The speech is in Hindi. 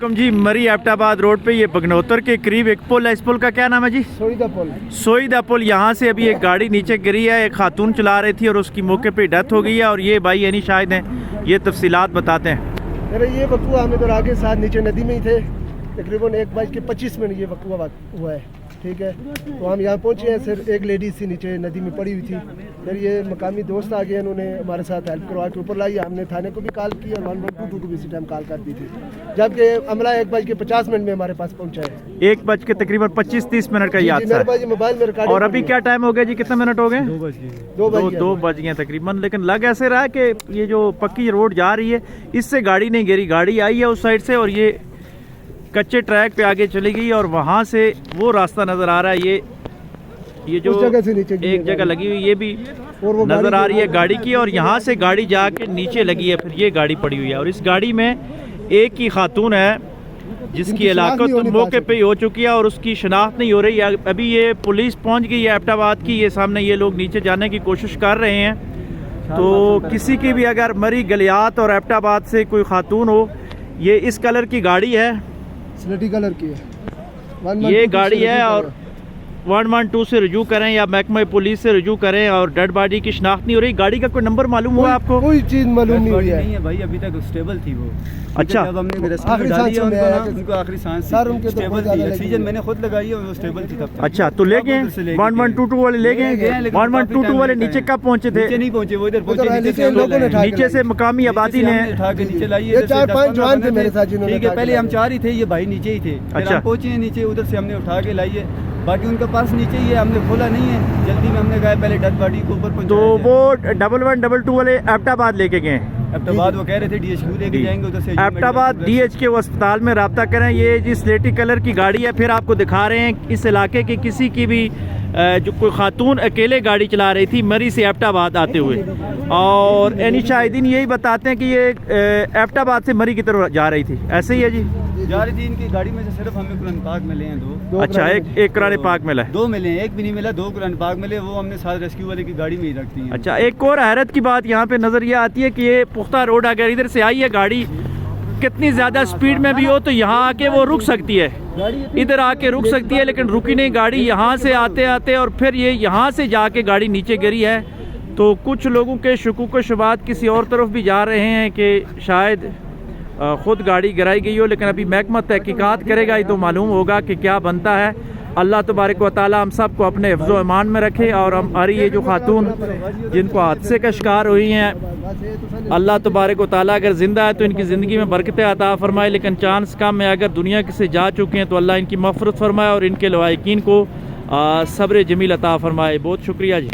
अस्सलामुअलैकुम जी। मरी एबटाबाद रोड पे ये बगनौतर के करीब एक पुल है। इस पुल का क्या नाम है जी? सोईदा पुल। सोईदा पुल। यहाँ से अभी एक गाड़ी नीचे गिरी है, एक खातून चला रही थी और उसकी मौके पे डेथ हो गई है। और ये भाई यानी शायद हैं, ये तफसीलात बताते हैं। अरे ये वक़्वा हमें तो आगे साथ नीचे नदी में ही थे, तकरीबन 1:25 ये वक़्वा हुआ है। ठीक है, तो हम यहाँ पहुँचे हैं। सिर्फ एक लेडीज़ थी नीचे नदी में पड़ी हुई थी। फिर ये मकामी दोस्त आ गए, उन्होंने हमारे साथ हेल्प करवा के ऊपर लाई। हमने थाने को भी कॉल की और 112 को भी इसी टाइम कॉल कर दी थी, जबकि अमला 1:50 में हमारे पास पहुँचा है। 1 बज के तकरीबन 25-30 मिनट का याद मेरे पास मोबाइल में रिकॉर्डिंग। और अभी क्या टाइम हो गया जी? कितने मिनट हो गए? 2 बज गए तकरीबन। लेकिन लग ऐसे रहा है कि ये जो पक्की रोड जा रही है इससे गाड़ी नहीं गिरी, गाड़ी आई है उस साइड से और ये कच्चे ट्रैक पे आगे चली गई और वहाँ से वो रास्ता नज़र आ रहा है। ये जो एक जगह लगी हुई ये भी नज़र आ रही है गाड़ी की, और यहाँ से गाड़ी जाके नीचे लगी है, फिर ये गाड़ी पड़ी हुई है। और इस गाड़ी में एक ही खातून है जिसकी हलाकत मौके पे ही हो चुकी है और उसकी शनाख्त नहीं हो रही है। अभी ये पुलिस पहुँच गई है एबटाबाद की, ये सामने ये लोग नीचे जाने की कोशिश कर रहे हैं। तो किसी की भी अगर मरी गलियात और एबटाबाद से कोई खातून हो, ये इस कलर की गाड़ी है, स्लेटी कलर की है, ये गाड़ी है। और 112 से रजू करें या महकमा पुलिस से रजू करें। और डेड बॉडी की शनाख्त नहीं हो रही। गाड़ी का कोई नंबर मालूम हुआ आपको? कोई चीज मालूम नहीं हुई है भाई, अभी तक स्टेबल थी वो। अच्छा, जब हमने आखिरी सांस में उनको आखिरी सांस सर उनके स्टेबल थी, ऑक्सीजन मैंने खुद लगाई है, वो स्टेबल थी तब। अच्छा, तो ले गए 1122 वाले ले गए। 1122 वाले नीचे कब पहुंचे थे? नीचे नहीं पहुंचे, वो इधर पहुंचे, नीचे से मकामी आबादी ने उठा के नीचे लाई। 4-5 जवान थे मेरे साथ जिन्होंने। ठीक है, पहले हम 4 ही थे, ये भाई नीचे ही थे। अच्छा, पहुंचे नीचे, उधर से हमने उठा के लाई है, बाकी उनका पास नीचे ही है, हमने खोला नहीं है। जल्दी में हमने कहा पहले डेड बॉडी को ऊपर। तो वो 1122 वाले एबटाबाद लेके गए। एबटाबाद वो कह रहे थे DHQ लेके जाएंगे उधर से। एबटाबाद DHQ अस्पताल में रब्ता करें। ये जी स्लेटी कलर की गाड़ी है। फिर आपको दिखा रहे हैं इस इलाके की किसी की भी जो कोई खातून अकेले गाड़ी चला रही थी मरी से एबटाबाद आते हुए, और यानी शाहिदीन यही बताते हैं कि ये एबटाबाद से मरी की तरफ जा रही थी। ऐसे ही है जी? जा रही थी। इनकी गाड़ी में से सिर्फ हमें कुरान पाक मिले हैं 2। अच्छा, एक कुरान पाक मिला है? 2 मिले हैं, एक भी नहीं मिला। 2 कुरान पाक मिले, वो हमने साथ रेस्क्यू वाले की गाड़ी में ही रखती हैं। अच्छा, एक और हैरत की बात यहाँ पे नजर ये आती है कि ये पुख्ता रोड अगर इधर से आई है गाड़ी कितनी ज़्यादा स्पीड में भी हो तो यहाँ आके वो रुक सकती है, इधर आके रुक सकती है, लेकिन रुकी नहीं गाड़ी। यहाँ से आते आते और फिर ये यहाँ से जाके गाड़ी नीचे गिरी है। तो कुछ लोगों के शुकूक व शुबात किसी और तरफ भी जा रहे हैं कि शायद ख़ुद गाड़ी गिराई गई हो, लेकिन अभी महकमा तहकीकात करेगा ही तो मालूम होगा कि क्या बनता है। अल्लाह तबारक व तआला हम सब को अपने हिफ्ज़ व ईमान में रखे। और हमारी ये जो खातून जिनको हादसे का शिकार हुई हैं, अल्लाह तबारक व तआला अगर ज़िंदा है तो इनकी ज़िंदगी में बरकतें अता फरमाए, लेकिन चांस कम है। अगर दुनिया से जा चुके हैं तो अल्लाह इनकी मग़फ़िरत फरमाए और इनके लवाहिकीन को सब्र जमील अता फरमाए। बहुत शुक्रिया जी।